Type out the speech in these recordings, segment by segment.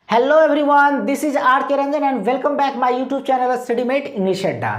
Hello everyone, this is R.K. Ranjan and welcome back my YouTube channel StudyMate English Adda।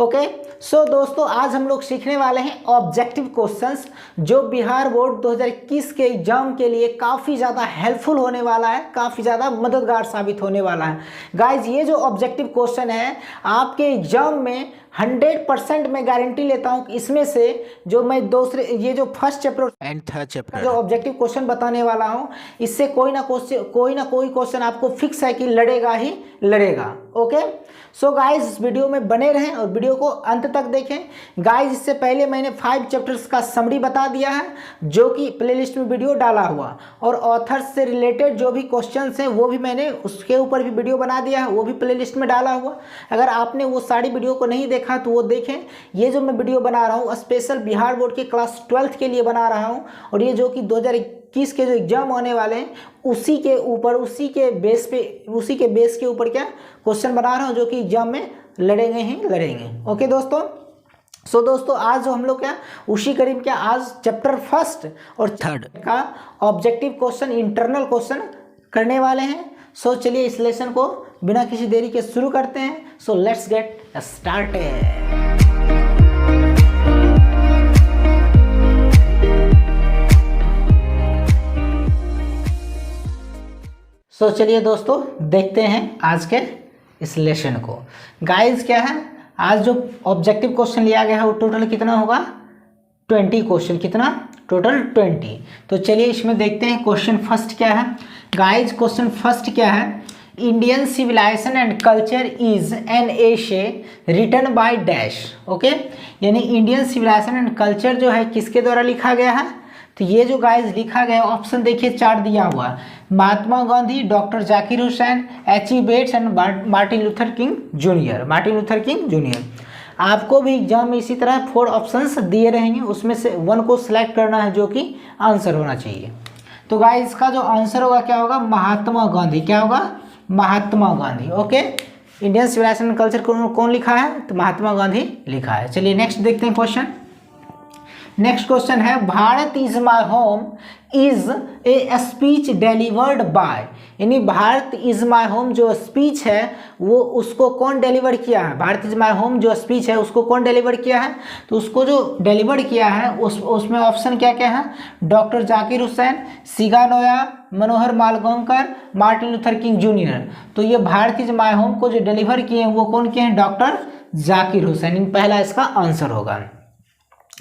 Okay so दोस्तों, आज हम लोग सीखने वाले हैं ऑब्जेक्टिव क्वेश्चंस जो बिहार बोर्ड 2021 के एग्जाम के लिए काफ़ी ज़्यादा हेल्पफुल होने वाला है, काफ़ी ज़्यादा मददगार साबित होने वाला है। गाइज, ये जो ऑब्जेक्टिव क्वेश्चन है आपके एग्जाम में 100% मैं गारंटी लेता हूँ कि इसमें से जो मैं ये जो first chapter and third chapter जो ऑब्जेक्टिव क्वेश्चन बताने वाला हूँ, इससे कोई ना कोई क्वेश्चन आपको फिक्स है कि लड़ेगा ही लड़ेगा। ओके सो गाइज, इस वीडियो में बने रहें और वीडियो को अंत तक देखें। गाइज, इससे पहले मैंने 5 चैप्टर्स का समरी बता दिया है जो कि प्लेलिस्ट में वीडियो डाला हुआ, और ऑथर्स से रिलेटेड जो भी क्वेश्चंस हैं वो भी मैंने उसके ऊपर भी वीडियो बना दिया है, वो भी प्लेलिस्ट में डाला हुआ। अगर आपने वो सारी वीडियो को नहीं देखा तो वो देखें। ये जो मैं वीडियो बना रहा हूँ स्पेशल बिहार बोर्ड के क्लास 12th के लिए बना रहा हूँ, और ये जो कि 2021 के जो एग्जाम होने वाले हैं उसी के बेस के ऊपर क्या क्वेश्चन बना रहा हूँ जो कि एग्जाम में लड़ेंगे ही लड़ेंगे। ओके दोस्तों, सो दोस्तों, आज जो हम लोग क्या उसी करीब क्या आज चैप्टर फर्स्ट और थर्ड का ऑब्जेक्टिव क्वेश्चन, इंटरनल क्वेश्चन करने वाले हैं। सो चलिए इस लेसन को बिना किसी देरी के शुरू करते हैं। So let's get started. So चलिए दोस्तों, देखते हैं आज के इस लेसन को। गाइस, क्या है आज जो ऑब्जेक्टिव क्वेश्चन लिया गया है वो टोटल कितना होगा? 20 क्वेश्चन। कितना? टोटल 20। तो चलिए इसमें देखते हैं क्वेश्चन फर्स्ट क्या है। गाइस, क्वेश्चन फर्स्ट क्या है? Indian civilisation and culture is an essay written by dash. Okay, यानी इंडियन सिविलाइजेशन एंड कल्चर जो है किसके द्वारा लिखा गया है? तो ये जो गाइस लिखा गया ऑप्शन देखिए 4 दिया हुआ है। Mahatma Gandhi, doctor Zakir Hussain, H E. Bates and Martin Luther King junior. आपको भी एग्जाम में इसी तरह 4 ऑप्शंस दिए रहेंगे, उसमें से 1 को सिलेक्ट करना है जो कि आंसर होना चाहिए। तो गाइस, इसका जो आंसर होगा क्या होगा? महात्मा गांधी। क्या होगा? Mahatma Gandhi. Okay, Indian civilisation and culture कौन लिखा है? तो महात्मा गांधी लिखा है। चलिए नेक्स्ट देखते हैं क्वेश्चन। नेक्स्ट क्वेश्चन है Bharat is my home is a speech delivered by. यानी भारत इज माई होम जो स्पीच है वो उसको कौन डिलीवर किया है? भारत इज माई होम जो स्पीच है उसको कौन डिलीवर किया है? तो उसको जो डिलीवर किया है उसमें ऑप्शन क्या क्या है? डॉक्टर जाकिर हुसैन, सिगा नोया, मनोहर मालगोंकर, मार्टिन लूथर किंग जूनियर। तो ये भारत इज माई होम को जो डिलीवर किए हैं वो कौन किए हैं? डॉक्टर जाकिर हुसैन। पहला इसका आंसर होगा।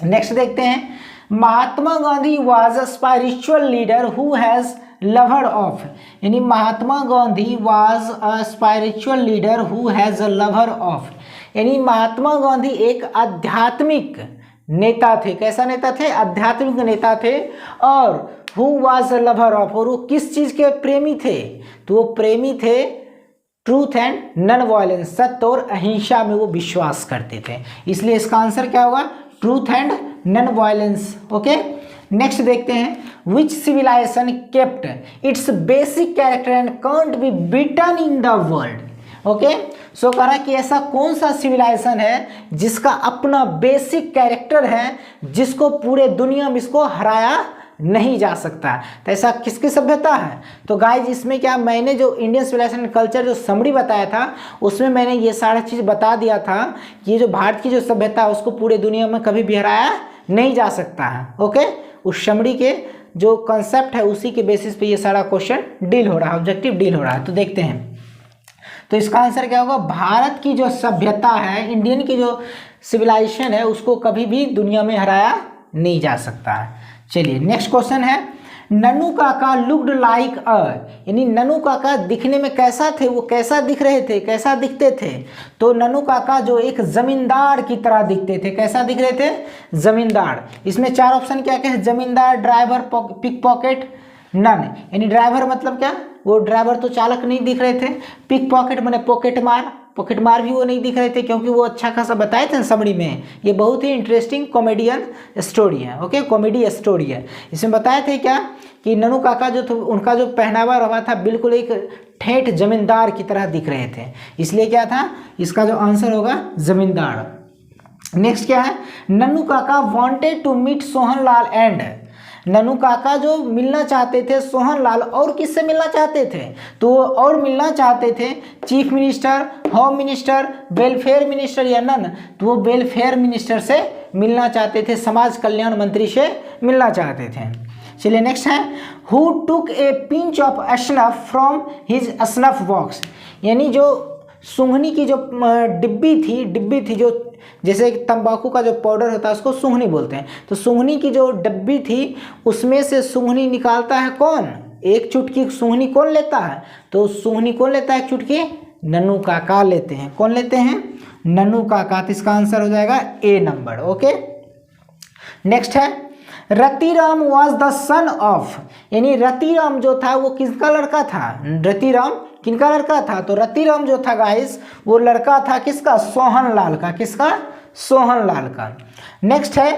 नेक्स्ट देखते हैं, Mahatma Gandhi was a spiritual leader who has lover of. यानी Mahatma Gandhi was a spiritual leader who has a lover of. यानी महात्मा गांधी एक आध्यात्मिक नेता थे। कैसा नेता थे? आध्यात्मिक नेता थे। और who was a lover of, और वो किस चीज के प्रेमी थे? तो वो प्रेमी थे ट्रूथ एंड नॉन वायलेंस, सत्य और अहिंसा में वो विश्वास करते थे। इसलिए इसका आंसर क्या होगा? Truth and non violence. Okay, next देखते हैं, which civilisation kept its basic character and can't be beaten in the world. Okay, so कह रहा कि ऐसा कौन सा सिविलाइजेशन है जिसका अपना बेसिक कैरेक्टर है, जिसको पूरे दुनिया में इसको हराया नहीं जा सकता। तो ऐसा किसकी सभ्यता है? तो गाइज, इसमें क्या मैंने जो इंडियन सिविलाइजेशन कल्चर जो समरी बताया था उसमें मैंने ये सारा चीज़ बता दिया था। ये जो भारत की जो सभ्यता है उसको पूरे दुनिया में कभी भी हराया नहीं जा सकता है। ओके, उस समरी के जो कंसेप्ट है उसी के बेसिस पे ये सारा क्वेश्चन डील हो रहा है, ऑब्जेक्टिव डील हो रहा है। तो देखते हैं, तो इसका आंसर क्या होगा? भारत की जो सभ्यता है, इंडियन की जो सिविलाइजेशन है उसको कभी भी दुनिया में हराया नहीं जा सकता है। चलिए नेक्स्ट क्वेश्चन है, नन्नू काका लुक्ड लाइक अ। यानी नन्नू काका दिखने में कैसा थे? वो कैसा दिख रहे थे? कैसा दिखते थे? तो नन्नू काका जो एक जमींदार की तरह दिखते थे। कैसा दिख रहे थे? जमींदार। इसमें 4 ऑप्शन क्या क्या है? जमींदार, ड्राइवर, पिक पॉकेट, नन। यानी ड्राइवर मतलब क्या? वो ड्राइवर तो चालक नहीं दिख रहे थे। पिक पॉकेट मैंने पॉकेट मार भी वो नहीं दिख रहे थे, क्योंकि वो अच्छा खासा बताए थे समरी में। ये बहुत ही इंटरेस्टिंग कॉमेडियन स्टोरी है। ओके, कॉमेडी स्टोरी है। इसमें बताए थे क्या कि नन्नू काका जो थे उनका जो पहनावा रहा था बिल्कुल एक ठेठ जमींदार की तरह दिख रहे थे। इसलिए क्या था? इसका जो आंसर होगा जमींदार। नेक्स्ट क्या है? Nannu Kaka wanted to meet Sohan Lal and Nannu Kaka जो मिलना चाहते थे सोहन लाल, और किससे मिलना चाहते थे, तो और मिलना चाहते थे chief minister, home minister, welfare minister या नन, तो वो वेलफेयर मिनिस्टर से मिलना चाहते थे, समाज कल्याण मंत्री से मिलना चाहते थे। चलिए नेक्स्ट है, who took A pinch of snuff from his snuff box, यानी जो सूंघनी की जो डिब्बी थी जो जैसे तंबाकू का जो पाउडर होता है उसको सूंघनी बोलते हैं, तो सूंघनी की जो डब्बी थी उसमें से सूंघनी निकालता है कौन, एक चुटकी सूंघनी कौन लेता है, तो सूंघनी कौन लेता है एक चुटकी, नन्नू काका लेते हैं। कौन लेते हैं, नन्नू काका। तो इसका आंसर हो जाएगा ए नंबर। ओके नेक्स्ट है, Ratiram was the son of, यानी रतिराम जो था वो किसका लड़का था, रतिराम किनका लड़का था, तो रतिराम जो था गाइस वो लड़का था किसका, सोहन लाल का, किसका, सोहन लाल का। नेक्स्ट है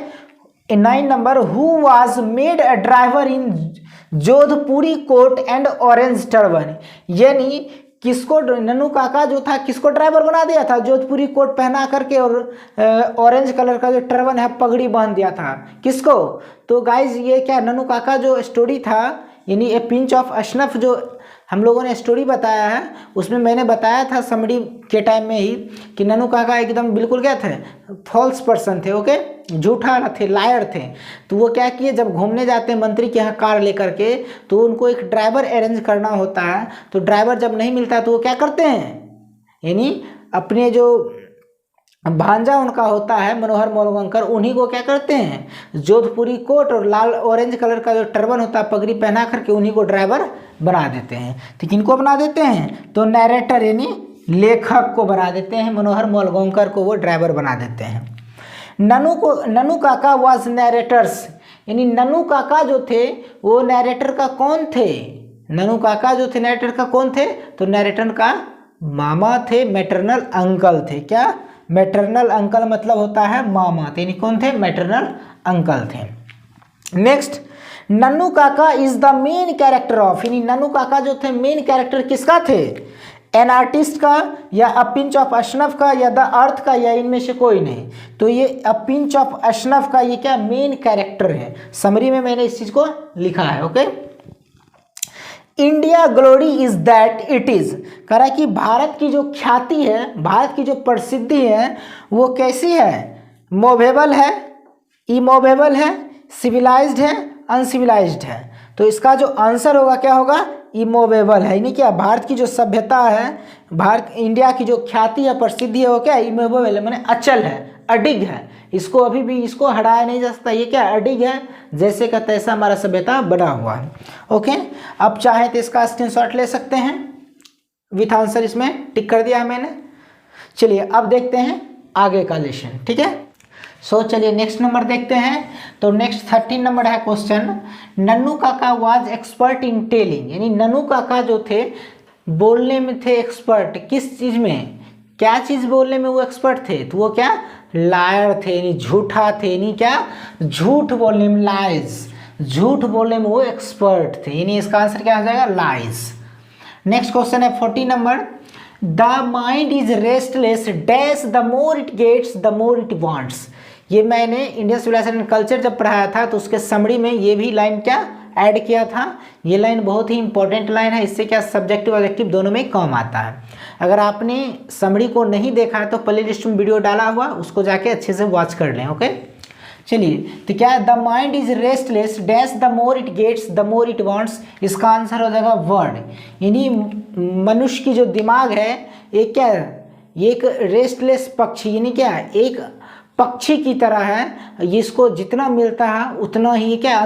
9 number, who was made a driver in Jodhpuri coat and orange turban, यानी किसको, नन्नू काका जो था किसको ड्राइवर बना दिया था, जोधपुरी कोट पहना करके और ऑरेंज कलर का जो टर्बन है पगड़ी बांध दिया था, किसको, तो गाइज ये क्या नन्नू काका जो स्टोरी था, यानी ए पिंच ऑफ स्नफ जो हम लोगों ने स्टोरी बताया है उसमें मैंने बताया था समरी के टाइम में ही कि नन्नू काका एकदम बिल्कुल क्या थे, फॉल्स पर्सन थे। ओके झूठा थे, लायर थे। तो वो क्या किए, जब घूमने जाते हैं मंत्री के यहाँ कार लेकर के तो उनको एक ड्राइवर अरेंज करना होता है, तो ड्राइवर जब नहीं मिलता तो वो क्या करते हैं, यानी अपने जो भांजा उनका होता है मनोहर मोलवंकर, उन्हीं को क्या करते हैं, जोधपुरी कोट और लाल ऑरेंज कलर का जो टर्बन होता है पगड़ी पहना करके उन्हीं को ड्राइवर बना देते हैं। तो किनको बना देते हैं, तो नैरेटर यानी लेखक को बना देते हैं, मनोहर मोलवंकर को वो ड्राइवर बना देते हैं। नन्नू काका वाज नैरेटर्स, यानी नन्नू काका जो थे वो नैरेटर का कौन थे, नन्नू काका जो थे नैरेटर का कौन थे, तो नैरेटर का मामा थे, मैटरनल अंकल थे। क्या, मैटरनल अंकल मतलब होता है मामा, यानी कौन थे, मैटरनल अंकल थे। नेक्स्ट, नन्नू काका is the main character of, यानी नन्नू काका जो थे मेन कैरेक्टर किसका थे, एन आर्टिस्ट का या अ पिंच ऑफ स्नफ का या द अर्थ का या इनमें से कोई नहीं। तो ये अ पिंच ऑफ स्नफ का ये क्या मेन कैरेक्टर है, समरी में मैंने इस चीज को लिखा है। Okay India glory is that it is, कह रहा है कि भारत की जो ख्याति है, भारत की जो प्रसिद्धि है वो कैसी है, मूवेबल है, इमूवेबल है, सिविलाइज्ड है, अनसिविलाइज्ड है। तो इसका जो आंसर होगा क्या होगा, इमूवेबल है, यानी क्या भारत की जो सभ्यता है, भारत इंडिया की जो ख्याति है प्रसिद्धि है वो क्या इमूवेबल है, माने अचल है, अडिग है, इसको अभी भी इसको हटाया नहीं जा सकता, ये क्या अडिग है, जैसे का तैसा हमारा सभ्यता बना हुआ है। ओके अब चाहे तो इसका स्क्रीनशॉट ले सकते हैं विथ आंसर, इसमें टिक कर दिया है मैंने। चलिए अब देखते हैं आगे का लेसन, ठीक है। सो चलिए नेक्स्ट नंबर देखते हैं। तो नेक्स्ट 13 नंबर है क्वेश्चन, नन्नू काका वाज एक्सपर्ट इन टेलिंग, यानी नन्नू काका जो थे बोलने में थे एक्सपर्ट, किस चीज़ में, क्या चीज़ बोलने में वो एक्सपर्ट थे, तो वो क्या लायर थे, यानी झूठा थे, यानी क्या झूठ बोलने में, लाइज, झूठ बोलने में वो एक्सपर्ट थे, यानी इसका आंसर क्या हो जाएगा, लाइज। नेक्स्ट क्वेश्चन है 40 number, the mind is restless dash the more it gets the more it wants. ये मैंने इंडियन सिविलाइजेशन एंड कल्चर जब पढ़ाया था तो उसके समरी में ये भी लाइन क्या ऐड किया था। ये लाइन बहुत ही इंपॉर्टेंट लाइन है, इससे क्या सब्जेक्टिव ऑब्जेक्टिव दोनों में काम आता है। अगर आपने समरी को नहीं देखा है तो प्ले लिस्ट में वीडियो डाला हुआ, उसको जाके अच्छे से वॉच कर लें। ओके चलिए तो क्या है, the mind is restless dash the more it gets the more it wants. इसका आंसर हो जाएगा वर्ड, यानी मनुष्य की जो दिमाग है एक क्या है, एक रेस्टलेस पक्षी, यानी क्या एक पक्षी की तरह है, इसको जितना मिलता है उतना ही क्या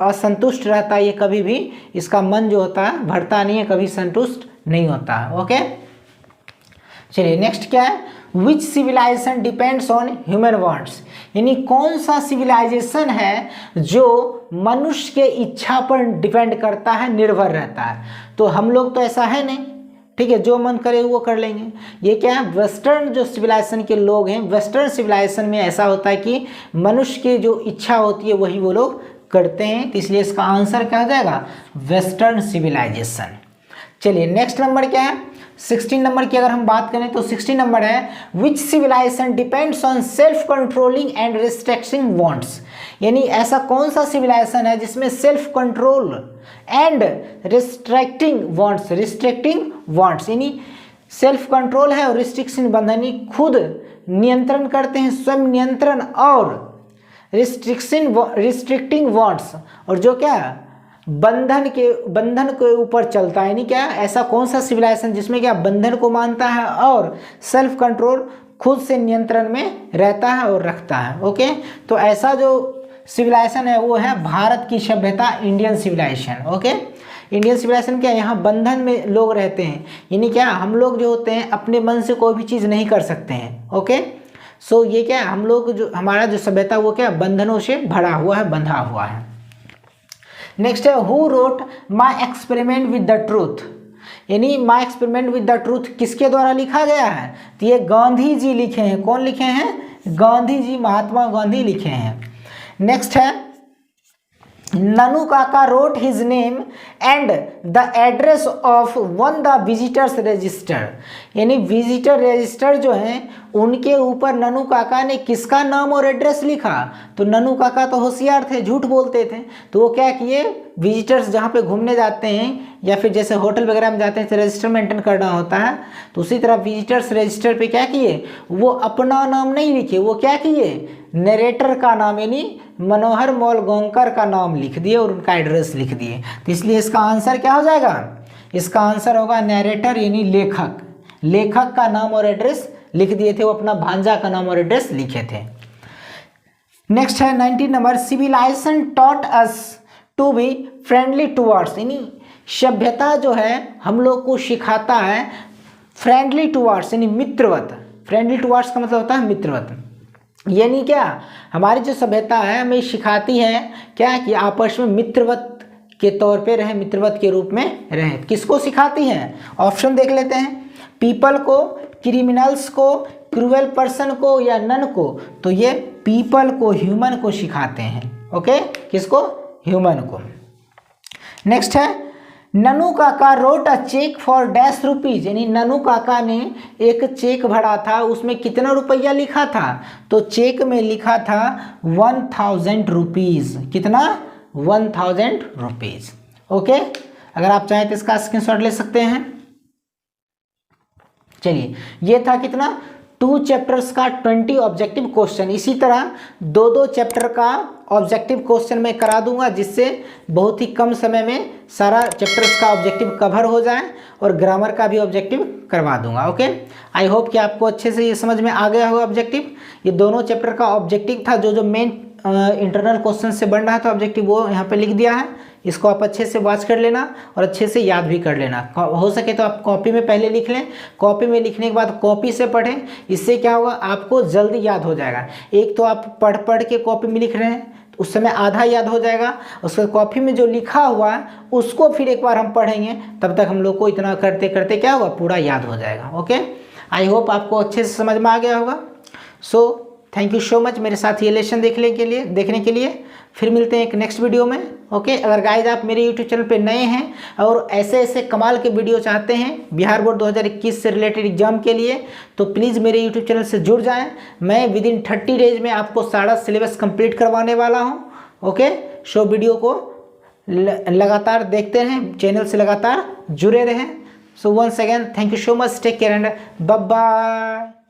असंतुष्ट रहता है, ये कभी भी इसका मन जो होता है भरता नहीं है, कभी संतुष्ट नहीं होता है। ओके चलिए नेक्स्ट क्या है, which civilisation depends on human wants, यानी कौन सा सिविलाइजेशन है जो मनुष्य के इच्छा पर डिपेंड करता है, निर्भर रहता है। तो हम लोग तो ऐसा है नहीं, ठीक है, जो मन करे वो कर लेंगे। ये क्या है, वेस्टर्न जो सिविलाइजेशन के लोग हैं, वेस्टर्न सिविलाइजेशन में ऐसा होता है कि मनुष्य की जो इच्छा होती है वही वो लोग करते हैं, तो इसलिए इसका आंसर क्या हो जाएगा, वेस्टर्न सिविलाइजेशन। चलिए नेक्स्ट नंबर क्या है, 16 नंबर की अगर हम बात करें तो 16 नंबर है, which civilisation depends on self controlling and restricting wants, यानी ऐसा कौन सा सिविलाइजेशन है जिसमें self control and restricting wants यानी सेल्फ कंट्रोल है और रिस्ट्रिक्शन बंधन, यानी खुद नियंत्रण करते हैं, स्वयं नियंत्रण, और रिस्ट्रिक्टिंग वांट्स, और जो क्या बंधन के ऊपर चलता है। यानी क्या ऐसा कौन सा सिविलाइजेशन जिसमें क्या बंधन को मानता है और सेल्फ कंट्रोल खुद से नियंत्रण में रहता है और रखता है। ओके, तो ऐसा जो सिविलाइजेशन है वो है भारत की सभ्यता, Indian civilisation. Okay, Indian civilisation क्या, यहाँ बंधन में लोग रहते हैं, यानी क्या हम लोग जो होते हैं अपने मन से कोई भी चीज़ नहीं कर सकते हैं। ओके, सो ये क्या हम लोग जो हमारा जो सभ्यता वो क्या बंधनों से भरा हुआ है, बंधा हुआ है। नेक्स्ट है who wrote my experiment with the truth, यानी my experiment with the truth किसके द्वारा लिखा गया है, तो ये गांधी जी लिखे हैं। कौन लिखे हैं, गांधी जी, महात्मा गांधी लिखे हैं। नेक्स्ट है Nanu Kaka road his name and the address of one the visitors register, यानी विजिटर रजिस्टर जो है उनके ऊपर ननु काका ने किसका नाम और एड्रेस लिखा। तो ननु काका तो होशियार थे, झूठ बोलते थे, तो वो क्या किए, विजिटर्स जहाँ पे घूमने जाते हैं या फिर जैसे होटल वगैरह में जाते हैं तो रजिस्टर मेंटेन करना होता है, तो उसी तरह विजिटर्स रजिस्टर पे क्या किए, वो अपना नाम नहीं लिखे, वो क्या किए, नरेटर का नाम यानी मनोहर मोलगोंकर का नाम लिख दिए और उनका एड्रेस लिख दिए। तो इसलिए इसका आंसर क्या हो जाएगा, इसका आंसर होगा नरेटर यानी लेखक, लेखक का नाम और एड्रेस लिख दिए थे, वो अपना भांजा का नाम और एड्रेस लिखे थे। नेक्स्ट है 19 number civilisation taught us to be friendly towards, यानी सभ्यता जो है हम लोग को सिखाता है फ्रेंडली टूवर्ड्स यानी मित्रवत। फ्रेंडली टूवर्ड्स का मतलब होता है मित्रवत, यानी क्या हमारी जो सभ्यता है हमें सिखाती है क्या कि आपस में मित्रवत के तौर पे रहें, मित्रवत के रूप में रहें। किसको सिखाती है, ऑप्शन देख लेते हैं, पीपल को, क्रिमिनल्स को, क्रूएल पर्सन को या नन को। तो ये पीपल को, ह्यूमन को सिखाते हैं। ओके, किसको, ह्यूमन को। नेक्स्ट है Nanu Kaka wrote a cheque for dash rupees, यानी ननु काका ने एक चेक भरा था, उसमें कितना रुपया लिखा था, तो चेक में लिखा था 1000 रुपीज। कितना, 1000 रुपीज। ओके, अगर आप चाहें तो इसका स्क्रीनशॉट ले सकते हैं। चलिए, ये था कितना 2 चैप्टर्स का 20 ऑब्जेक्टिव क्वेश्चन। इसी तरह 2-2 चैप्टर का ऑब्जेक्टिव क्वेश्चन मैं करा दूंगा, जिससे बहुत ही कम समय में सारा चैप्टर्स का ऑब्जेक्टिव कवर हो जाए और ग्रामर का भी ऑब्जेक्टिव करवा दूंगा। ओके, आई होप कि आपको अच्छे से ये समझ में आ गया होगा ऑब्जेक्टिव। ये दोनों चैप्टर का ऑब्जेक्टिव था, जो मेन इंटरनल क्वेश्चन से बन रहा था ऑब्जेक्टिव, वो यहाँ पे लिख दिया है। इसको आप अच्छे से वॉच कर लेना और अच्छे से याद भी कर लेना। हो सके तो आप कॉपी में पहले लिख लें, कॉपी में लिखने के बाद कॉपी से पढ़ें। इससे क्या होगा, आपको जल्दी याद हो जाएगा। एक तो आप पढ़ के कॉपी में लिख रहे हैं तो उस समय आधा याद हो जाएगा, उसके कॉपी में जो लिखा हुआ है उसको फिर एक बार हम पढ़ेंगे, तब तक हम लोग को इतना करते करते क्या होगा, पूरा याद हो जाएगा। ओके, आई होप आपको अच्छे से समझ में आ गया होगा। So thank you so much मेरे साथ ये लेसन देखने के लिए। फिर मिलते हैं एक नेक्स्ट वीडियो में। ओके, अगर गाइज आप मेरे यूट्यूब चैनल पे नए हैं और ऐसे कमाल के वीडियो चाहते हैं बिहार बोर्ड 2021 से रिलेटेड एग्जाम के लिए, तो प्लीज़ मेरे यूट्यूब चैनल से जुड़ जाएं। मैं विदिन 30 डेज में आपको सारा सिलेबस कंप्लीट करवाने वाला हूँ। ओके, सो वीडियो को लगातार देखते रहें, चैनल से लगातार जुड़े रहें। So once again thank you so much, take care and bye bye.